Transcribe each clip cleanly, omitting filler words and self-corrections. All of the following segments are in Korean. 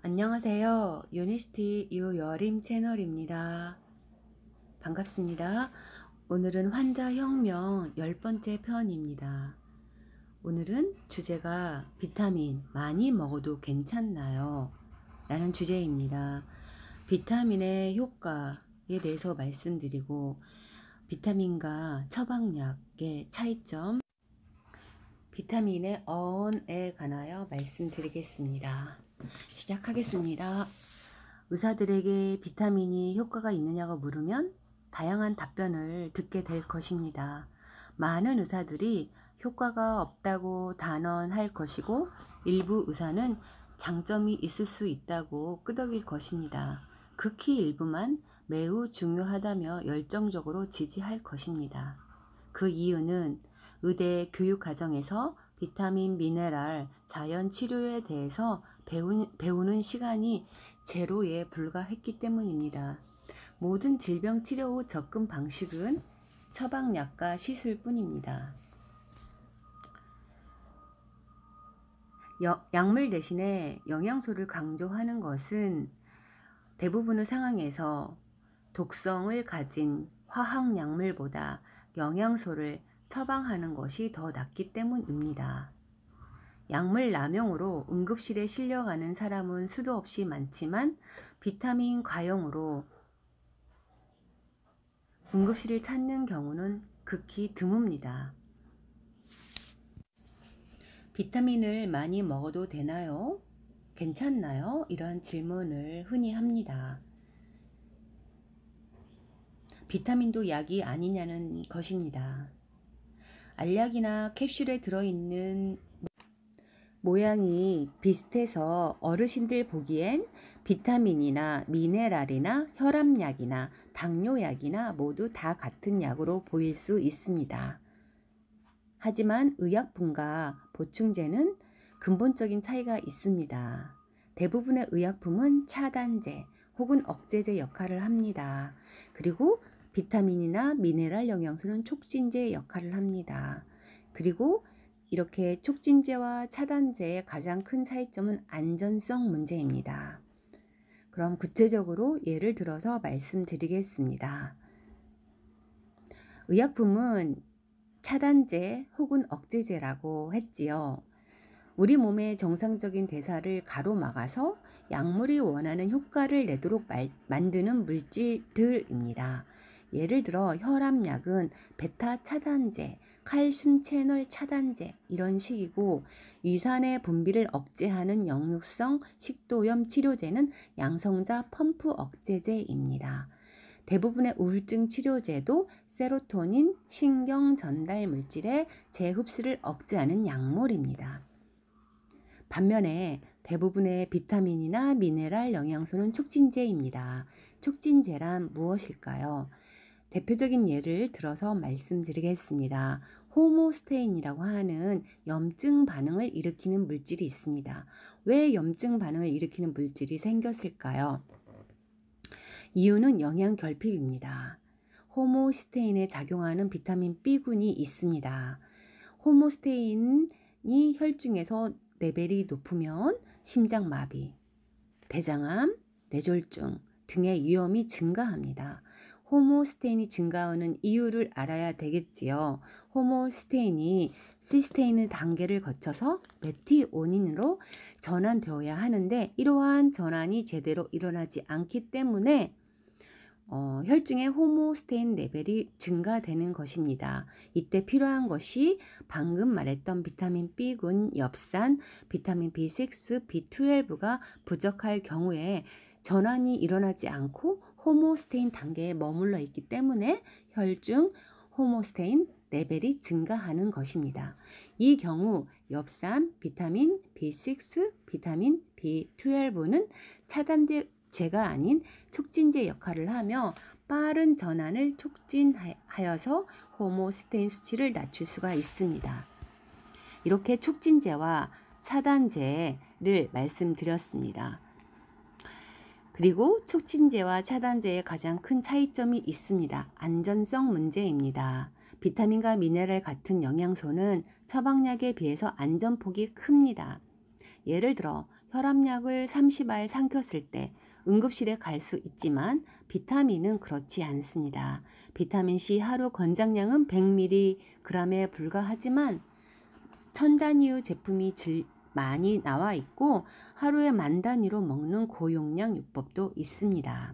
안녕하세요. 유니스티 유여림 채널입니다. 반갑습니다. 오늘은 환자혁명 10번째 편입니다. 오늘은 주제가 비타민 많이 먹어도 괜찮나요? 라는 주제입니다. 비타민의 효과에 대해서 말씀드리고 비타민과 처방약의 차이점, 비타민의 어원에 관하여 말씀드리겠습니다. 시작하겠습니다. 의사들에게 비타민이 효과가 있느냐고 물으면 다양한 답변을 듣게 될 것입니다. 많은 의사들이 효과가 없다고 단언할 것이고 일부 의사는 장점이 있을 수 있다고 끄덕일 것입니다. 극히 일부만 매우 중요하다며 열정적으로 지지할 것입니다. 그 이유는 의대 교육 과정에서 비타민, 미네랄, 자연 치료에 대해서 배우는 시간이 제로에 불과했기 때문입니다. 모든 질병 치료 후 접근 방식은 처방약과 시술뿐입니다. 약물 대신에 영양소를 강조하는 것은 대부분의 상황에서 독성을 가진 화학약물보다 영양소를 처방하는 것이 더 낫기 때문입니다. 약물 남용으로 응급실에 실려가는 사람은 수도 없이 많지만 비타민 과용으로 응급실을 찾는 경우는 극히 드뭅니다. 비타민을 많이 먹어도 되나요? 괜찮나요? 이러한 질문을 흔히 합니다. 비타민도 약이 아니냐는 것입니다. 알약이나 캡슐에 들어있는 모양이 비슷해서 어르신들 보기엔 비타민이나 미네랄이나 혈압약이나 당뇨약이나 모두 다 같은 약으로 보일 수 있습니다. 하지만 의약품과 보충제는 근본적인 차이가 있습니다. 대부분의 의약품은 차단제 혹은 억제제 역할을 합니다. 그리고 비타민이나 미네랄 영양소는 촉진제 역할을 합니다. 그리고 이렇게 촉진제와 차단제의 가장 큰 차이점은 안전성 문제입니다. 그럼 구체적으로 예를 들어서 말씀드리겠습니다. 의약품은 차단제 혹은 억제제라고 했지요. 우리 몸의 정상적인 대사를 가로막아서 약물이 원하는 효과를 내도록 만드는 물질들입니다. 예를 들어 혈압약은 베타 차단제, 칼슘 채널 차단제 이런 식이고 위산의 분비를 억제하는 역류성 식도염 치료제는 양성자 펌프 억제제입니다. 대부분의 우울증 치료제도 세로토닌, 신경 전달 물질의 재흡수를 억제하는 약물입니다. 반면에 대부분의 비타민이나 미네랄 영양소는 촉진제입니다. 촉진제란 무엇일까요? 대표적인 예를 들어서 말씀드리겠습니다. 호모스테인이라고 하는 염증 반응을 일으키는 물질이 있습니다. 왜 염증 반응을 일으키는 물질이 생겼을까요? 이유는 영양 결핍입니다. 호모스테인에 작용하는 비타민 B군이 있습니다. 호모스테인이 혈중에서 레벨이 높으면 심장마비, 대장암, 뇌졸중 등의 위험이 증가합니다. 호모스테인이 증가하는 이유를 알아야 되겠지요. 호모스테인이 시스테인 단계를 거쳐서 메티오닌으로 전환되어야 하는데 이러한 전환이 제대로 일어나지 않기 때문에 혈중의 호모스테인 레벨이 증가되는 것입니다. 이때 필요한 것이 방금 말했던 비타민 B군, 엽산, 비타민 B6, B12가 부족할 경우에 전환이 일어나지 않고 호모스테인 단계에 머물러 있기 때문에 혈중 호모스테인 레벨이 증가하는 것입니다. 이 경우 엽산, 비타민 B6, 비타민 B12는 차단제가 아닌 촉진제 역할을 하며 빠른 전환을 촉진하여서 호모스테인 수치를 낮출 수가 있습니다. 이렇게 촉진제와 차단제를 말씀드렸습니다. 그리고 촉진제와 차단제의 가장 큰 차이점이 있습니다. 안전성 문제입니다. 비타민과 미네랄 같은 영양소는 처방약에 비해서 안전폭이 큽니다. 예를 들어 혈압약을 30알 삼켰을 때 응급실에 갈 수 있지만 비타민은 그렇지 않습니다. 비타민C 하루 권장량은 100mg에 불과하지만 천 단위의 제품이 많이 나와 있고 하루에 만 단위로 먹는 고용량 요법도 있습니다.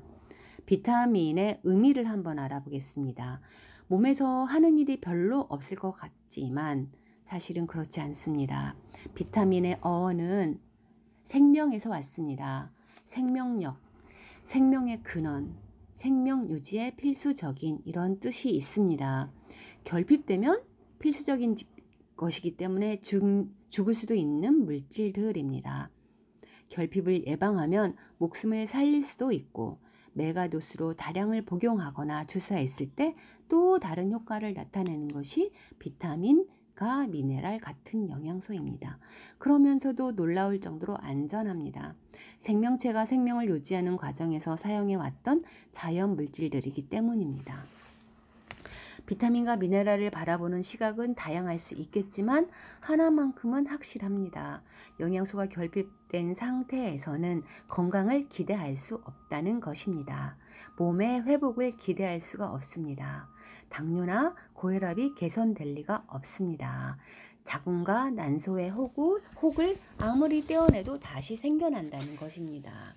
비타민의 의미를 한번 알아보겠습니다. 몸에서 하는 일이 별로 없을 것 같지만 사실은 그렇지 않습니다. 비타민의 어원은 생명에서 왔습니다. 생명력, 생명의 근원, 생명 유지에 필수적인 이런 뜻이 있습니다. 결핍되면 필수적인 것이기 때문에 죽을 수도 있는 물질들입니다. 결핍을 예방하면 목숨을 살릴 수도 있고 메가도스로 다량을 복용하거나 주사했을 때 또 다른 효과를 나타내는 것이 비타민과 미네랄 같은 영양소입니다. 그러면서도 놀라울 정도로 안전합니다. 생명체가 생명을 유지하는 과정에서 사용해왔던 자연 물질들이기 때문입니다. 비타민과 미네랄을 바라보는 시각은 다양할 수 있겠지만 하나만큼은 확실합니다. 영양소가 결핍된 상태에서는 건강을 기대할 수 없다는 것입니다. 몸의 회복을 기대할 수가 없습니다. 당뇨나 고혈압이 개선될 리가 없습니다. 자궁과 난소의 혹을 아무리 떼어내도 다시 생겨난다는 것입니다.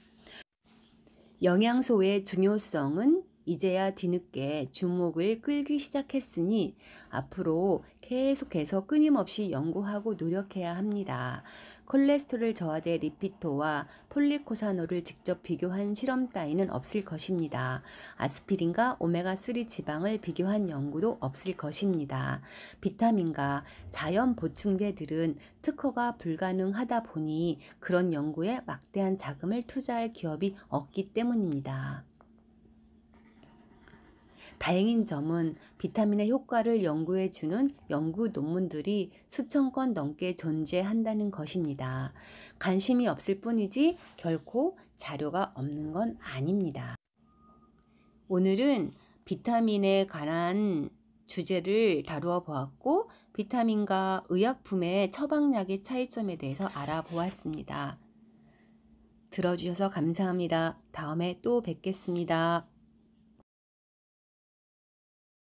영양소의 중요성은 이제야 뒤늦게 주목을 끌기 시작했으니 앞으로 계속해서 끊임없이 연구하고 노력해야 합니다. 콜레스테롤 저하제 리피토와 폴리코사놀을 직접 비교한 실험 따위는 없을 것입니다. 아스피린과 오메가3 지방을 비교한 연구도 없을 것입니다. 비타민과 자연 보충제들은 특허가 불가능하다 보니 그런 연구에 막대한 자금을 투자할 기업이 없기 때문입니다. 다행인 점은 비타민의 효과를 연구해주는 연구 논문들이 수천 건 넘게 존재한다는 것입니다. 관심이 없을 뿐이지 결코 자료가 없는 건 아닙니다. 오늘은 비타민에 관한 주제를 다루어 보았고 비타민과 의약품의 처방약의 차이점에 대해서 알아보았습니다. 들어주셔서 감사합니다. 다음에 또 뵙겠습니다.